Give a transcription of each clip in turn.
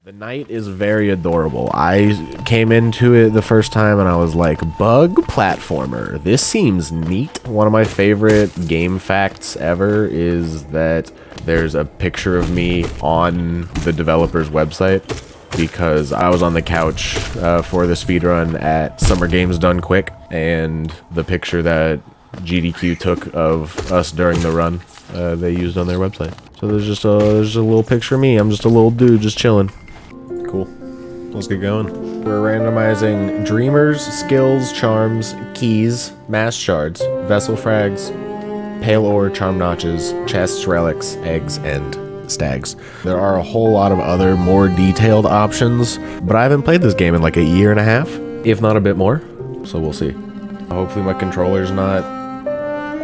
The knight is very adorable. I came into it the first time and I was like, bug platformer. This seems neat. One of my favorite game facts ever is that there's a picture of me on the developer's website because I was on the couch for the speedrun at Summer Games Done Quick, and the picture that GDQ took of us during the run, they used on their website. So there's just a little picture of me. I'm just a little dude just chilling. Cool. Let's get going. We're randomizing Dreamers, Skills, Charms, Keys, Mass Shards, Vessel Frags, Pale Ore, Charm Notches, Chests, Relics, Eggs, and Stags. There are a whole lot of other more detailed options, but I haven't played this game in like a year and a half, if not a bit more, so we'll see. Hopefully my controller's not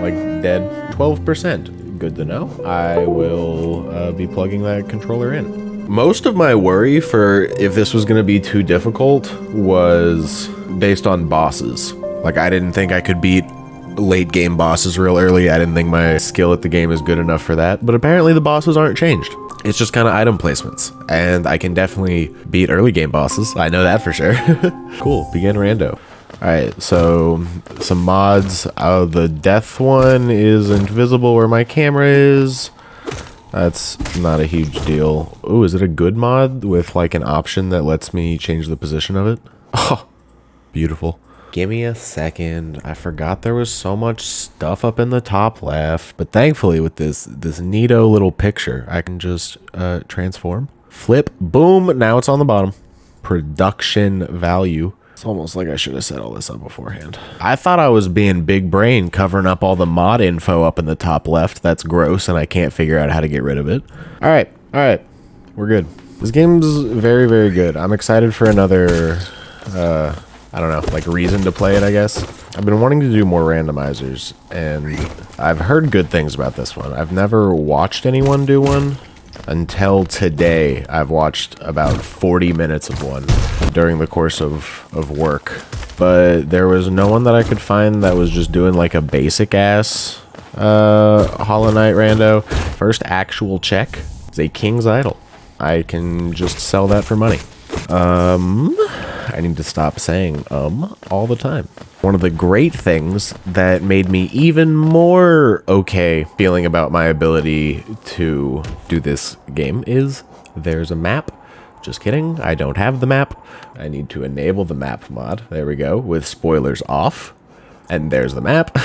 like dead. 12%. Good to know. I will be plugging that controller in. Most of my worry for if this was going to be too difficult was based on bosses. Like, I didn't think I could beat late game bosses real early. I didn't think my skill at the game is good enough for that. But apparently the bosses aren't changed. It's just kind of item placements. And I can definitely beat early game bosses. I know that for sure. Cool. Begin rando. Alright, so some mods. The death one is invisible where my camera is. That's not a huge deal. Ooh, is it a good mod with like an option that lets me change the position of it? Oh, beautiful. Give me a second. I forgot there was so much stuff up in the top left, but thankfully with this neato little picture, I can just transform, flip, boom, now it's on the bottom. Production value. It's almost like I should have set all this up beforehand. I thought I was being big brain covering up all the mod info up in the top left. That's gross, and I can't figure out how to get rid of it. All right, we're good. This game's very, very good. I'm excited for another, I don't know, like reason to play it, I guess. I've been wanting to do more randomizers, and I've heard good things about this one. I've never watched anyone do one. Until today, I've watched about 40 minutes of one during the course of work. But there was no one that I could find that was just doing like a basic ass Hollow Knight rando. First actual check is a King's Idol. I can just sell that for money. I need to stop saying all the time. One of the great things that made me even more okay feeling about my ability to do this game is there's a map. Just kidding, I don't have the map. I need to enable the map mod. There we go, with spoilers off. And there's the map.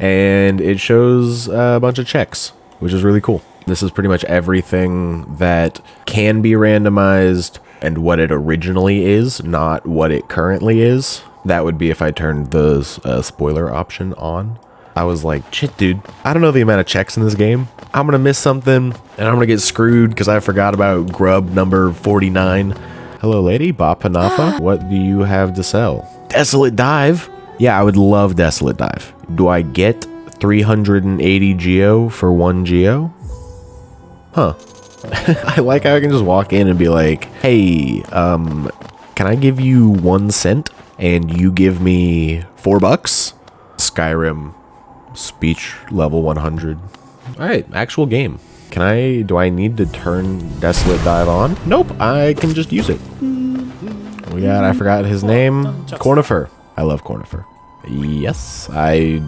And it shows a bunch of checks, which is really cool. This is pretty much everything that can be randomized and what it originally is, not what it currently is. That would be if I turned the spoiler option on. I was like, shit, dude, I don't know the amount of checks in this game. I'm gonna miss something, and I'm gonna get screwed because I forgot about grub number 49. Hello, lady, Bapanafa. What do you have to sell? Desolate Dive? Yeah, I would love Desolate Dive. Do I get 380 geo for 1 geo? Huh. I like how I can just walk in and be like, hey, can I give you 1 cent and you give me $4? Skyrim speech level 100. All right, actual game. Do I need to turn Desolate Dive on? Nope, I can just use it. We got, I forgot his name. Cornifer. I love Cornifer. Yes, I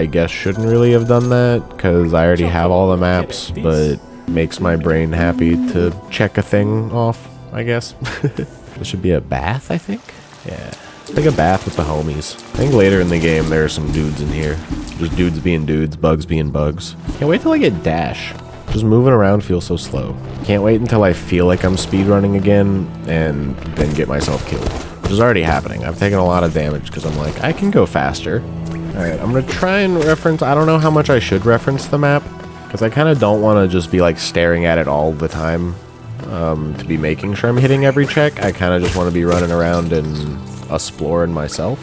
guess shouldn't really have done that because I already have all the maps, but makes my brain happy to check a thing off, I guess. This should be a bath, I think? Yeah. Take a bath with the homies. I think later in the game there are some dudes in here. Just dudes being dudes, bugs being bugs. Can't wait till I get dash. Just moving around feels so slow. Can't wait until I feel like I'm speedrunning again and then get myself killed. Which is already happening. I've taken a lot of damage because I'm like, I can go faster. Alright, I'm gonna try and reference, I don't know how much I should reference the map, because I kind of don't want to just be like staring at it all the time to be making sure I'm hitting every check. I kind of just want to be running around and exploring myself.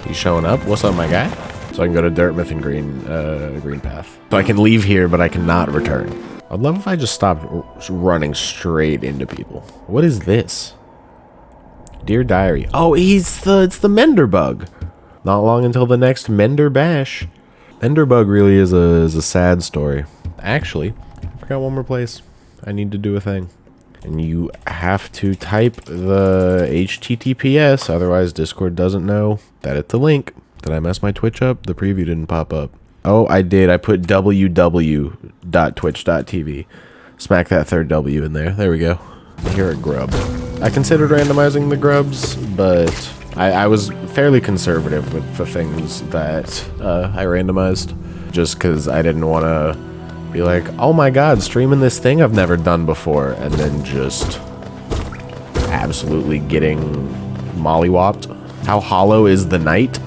He's showing up. What's up, my guy? So I can go to Dirtmouth and Green Path. So I can leave here, but I cannot return. I'd love if I just stopped running straight into people. What is this? Dear Diary. Oh, it's the Mender bug. Not long until the next Mender bash. Mender bug really is a sad story. Actually, I forgot one more place. I need to do a thing. And you have to type the HTTPS, otherwise Discord doesn't know that it's a link. Did I mess my Twitch up? The preview didn't pop up. Oh, I did. I put www.twitch.tv. Smack that third W in there. There we go. Here at Grub. I considered randomizing the grubs, but I was fairly conservative with the things that I randomized. Just because I didn't want to be like, oh my god, streaming this thing I've never done before, and then just absolutely getting mollywopped. How hollow is the night?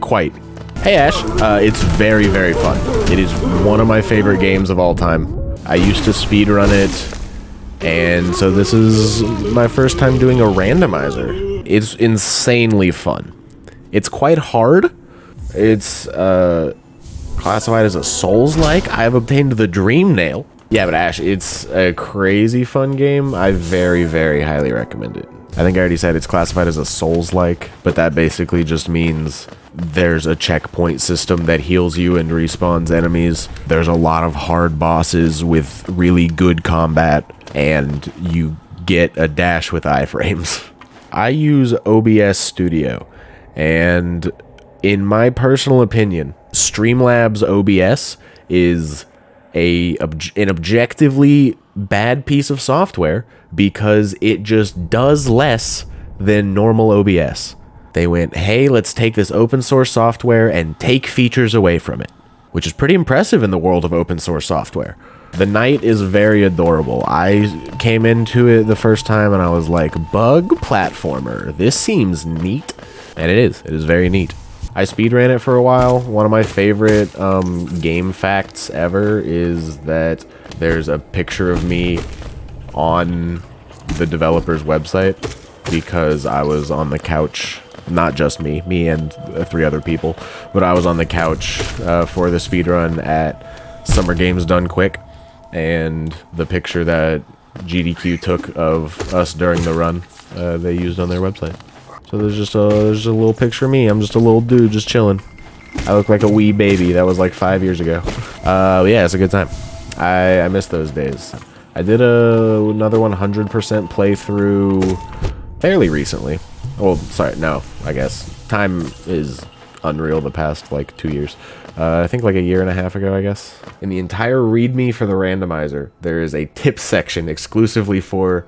Quite. Hey Ash, it's very, very fun. It is one of my favorite games of all time. I used to speedrun it, and so this is my first time doing a randomizer. It's insanely fun. It's quite hard. It's classified as a Souls-like. I have obtained the Dream Nail. Yeah, but Ash, it's a crazy fun game. I very, very highly recommend it. I think I already said it's classified as a Souls-like, but that basically just means there's a checkpoint system that heals you and respawns enemies. There's a lot of hard bosses with really good combat, and you get a dash with iframes. I use OBS Studio, and in my personal opinion, Streamlabs OBS is an objectively bad piece of software because it just does less than normal OBS. They went, hey, let's take this open source software and take features away from it, which is pretty impressive in the world of open source software. The knight is very adorable. I came into it the first time and I was like, bug platformer. This seems neat. And it is. It is very neat. I speedran it for a while. One of my favorite game facts ever is that there's a picture of me on the developer's website because I was on the couch. Not just me and 3 other people, but I was on the couch for the speedrun at Summer Games Done Quick, and the picture that GDQ took of us during the run, they used on their website. So there's just a little picture of me. I'm just a little dude just chilling. I look like a wee baby. That was like 5 years ago. Yeah, it's a good time. I miss those days. I did another 100% playthrough fairly recently. Well, sorry, no, I guess. Time is unreal the past, like, 2 years. I think like a year and a half ago, I guess. In the entire README for the randomizer, there is a tips section exclusively for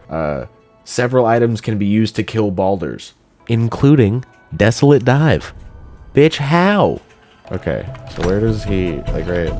several items can be used to kill balders, including Desolate Dive. Bitch, how? Okay, so where does he, like, right?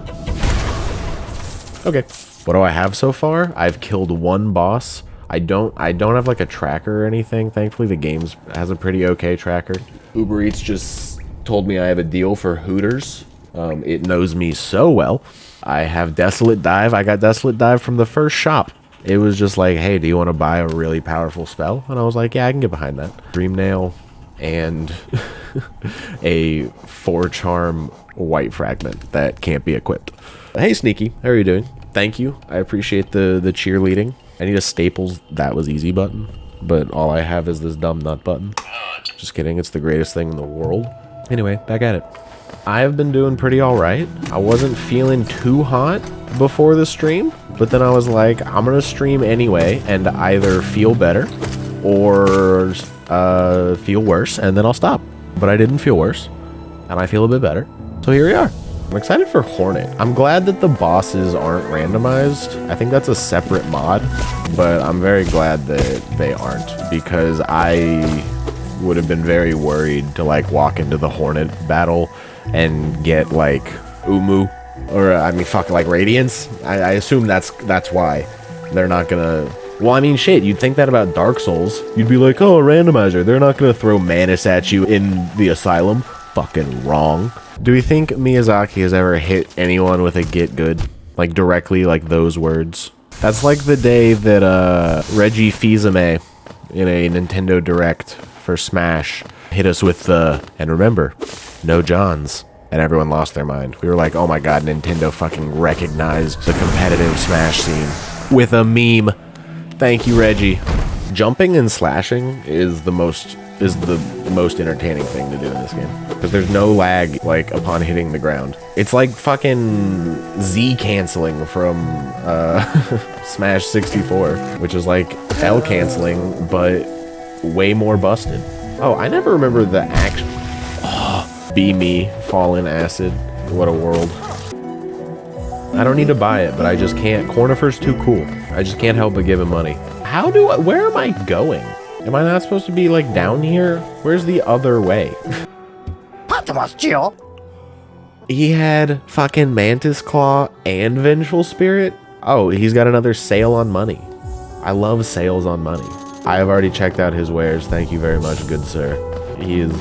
Okay. What do I have so far? I've killed 1 boss. I don't have like a tracker or anything. Thankfully, the game has a pretty okay tracker. Uber Eats just told me I have a deal for Hooters. It knows me so well. I have Desolate Dive. I got Desolate Dive from the first shop. It was just like, hey, do you want to buy a really powerful spell? And I was like, yeah, I can get behind that. Dream Nail and a 4-charm white fragment that can't be equipped. Hey, Sneaky, how are you doing? Thank you. I appreciate the cheerleading. I need a Staples That Was Easy button, but all I have is this dumb nut button. Just kidding, it's the greatest thing in the world. Anyway, back at it. I have been doing pretty alright. I wasn't feeling too hot before the stream, but then I was like, I'm gonna stream anyway and either feel better or feel worse, and then I'll stop. But I didn't feel worse, and I feel a bit better. So here we are. I'm excited for Hornet. I'm glad that the bosses aren't randomized. I think that's a separate mod, but I'm very glad that they aren't, because I would have been very worried to like walk into the Hornet battle and get like Umu, or I mean fuck, like Radiance. I assume that's why they're not gonna. Well, I mean shit, you'd think that about Dark Souls. You'd be like, oh, a randomizer, they're not gonna throw Manus at you in the asylum. Fucking wrong. Do we think Miyazaki has ever hit anyone with a get good? Like directly, like those words? That's like the day that Reggie Fils-Aimé in a Nintendo Direct for Smash hit us with the, and remember, no Johns. And everyone lost their mind. We were like, oh my god, Nintendo fucking recognized the competitive Smash scene with a meme. Thank you, Reggie. Jumping and slashing is the most is the most entertaining thing to do in this game. Because there's no lag, like, upon hitting the ground. It's like fucking Z canceling from Smash 64, which is like L canceling, but way more busted. Oh, I never remember the action. Oh, be me, fall in acid. What a world. I don't need to buy it, but I just can't. Cornifer's too cool. I just can't help but give him money. Where am I going? Am I not supposed to be like down here? Where's the other way? He had fucking Mantis Claw and Vengeful Spirit? Oh, he's got another sale on money. I love sales on money. I have already checked out his wares. Thank you very much, good sir. He is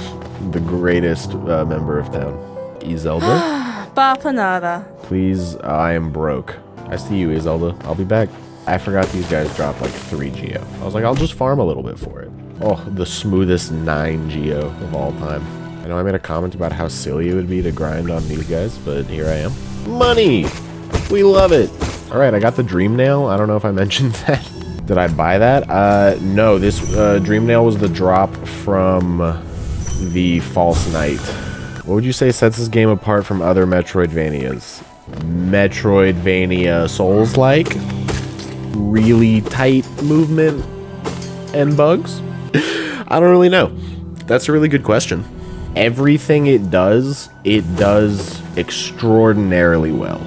the greatest member of town. Izelda? Please, I am broke. I see you, Izelda. I'll be back. I forgot these guys dropped like 3 Geo. I was like, I'll just farm a little bit for it. Oh, the smoothest 9 Geo of all time. I know I made a comment about how silly it would be to grind on these guys, but here I am. Money! We love it! Alright, I got the Dream Nail. I don't know if I mentioned that. Did I buy that? No, this Dream Nail was the drop from the False Knight. What would you say sets this game apart from other Metroidvanias? Metroidvania Souls-like? Really tight movement and bugs? I don't really know. That's a really good question. Everything it does extraordinarily well.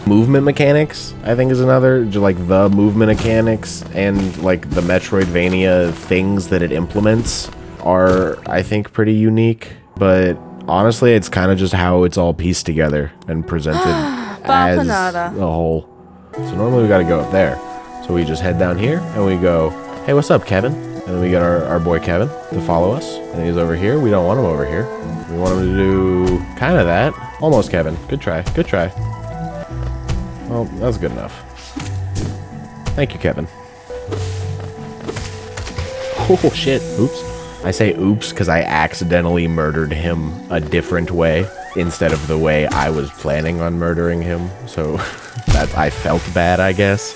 Movement mechanics, I think, is another. Like the movement mechanics and like the Metroidvania things that it implements are, I think, pretty unique. But honestly, it's kind of just how it's all pieced together and presented as a whole. So normally we got to go up there. So we just head down here and we go, hey, what's up, Kevin? And then we get our boy Kevin to follow us. And he's over here. We don't want him over here. We want him to do kind of that. Almost, Kevin. Good try. Good try. Well, that's good enough. Thank you, Kevin. Oh, shit. Oops. I say oops because I accidentally murdered him a different way instead of the way I was planning on murdering him. So that I felt bad, I guess.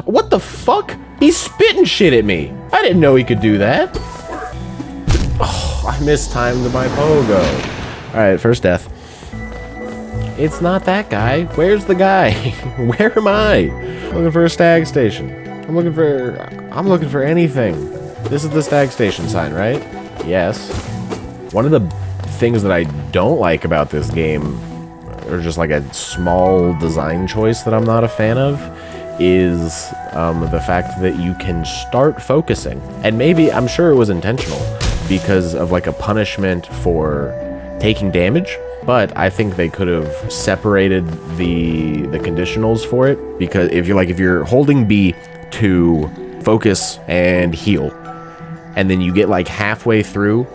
What the fuck? He's spitting shit at me. I didn't know he could do that. Oh, I mistimed my pogo. Alright, first death. It's not that guy. Where's the guy? Where am I? I'm looking for a stag station. I'm looking for anything. This is the stag station sign, right? Yes. One of the things that I don't like about this game, or just like a small design choice that I'm not a fan of, is the fact that you can start focusing. And maybe, I'm sure it was intentional because of like a punishment for taking damage, but I think they could have separated the conditionals for it, because if you're holding B to focus and heal, and then you get like halfway through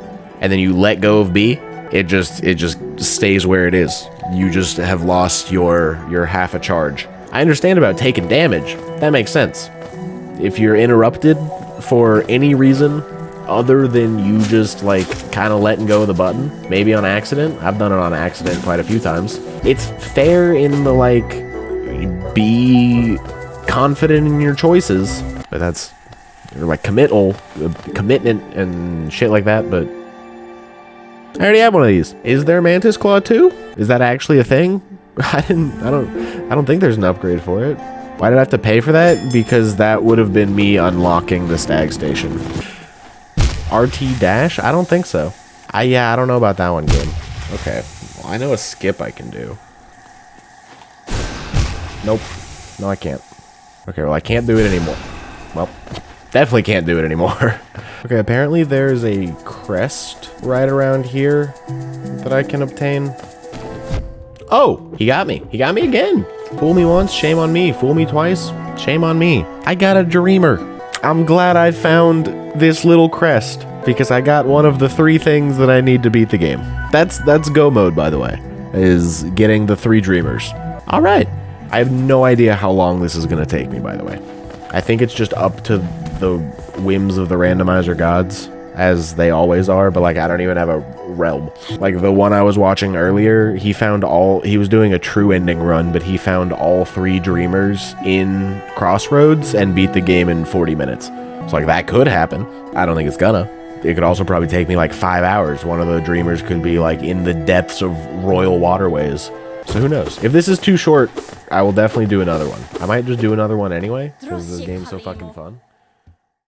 and then you let go of B, it just stays where it is. You just have lost your half a charge. I understand about taking damage. That makes sense. If you're interrupted for any reason other than you just like kind of letting go of the button, maybe on accident. I've done it on accident quite a few times. It's fair in the like, be confident in your choices, but that's like commitment and shit like that. But I already have one of these. Is there Mantis Claw 2? Is that actually a thing? I don't think there's an upgrade for it. Why did I have to pay for that? Because that would have been me unlocking the stag station. RT dash? I don't think so. Yeah, I don't know about that one, game. Okay. Well, I know a skip I can do. Nope. No, I can't. Okay, well, I can't do it anymore. Well, definitely can't do it anymore. Okay, apparently there's a crest right around here that I can obtain. Oh, he got me. He got me again. Fool me once, shame on me. Fool me twice, shame on me. I got a dreamer. I'm glad I found this little crest because I got one of the 3 things that I need to beat the game. That's go mode, by the way, is getting the 3 dreamers. All right. I have no idea how long this is going to take me, by the way. I think it's just up to the whims of the randomizer gods, as they always are, but like I don't even have a realm. Like the one I was watching earlier, he was doing a true ending run, but he found all 3 dreamers in Crossroads and beat the game in 40 minutes. So like that could happen. I don't think it's gonna, it could also probably take me like 5 hours. One of the dreamers could be like in the depths of royal waterways. So who knows? If this is too short, I will definitely do another one. I might just do another one anyway, because the game's so fucking fun.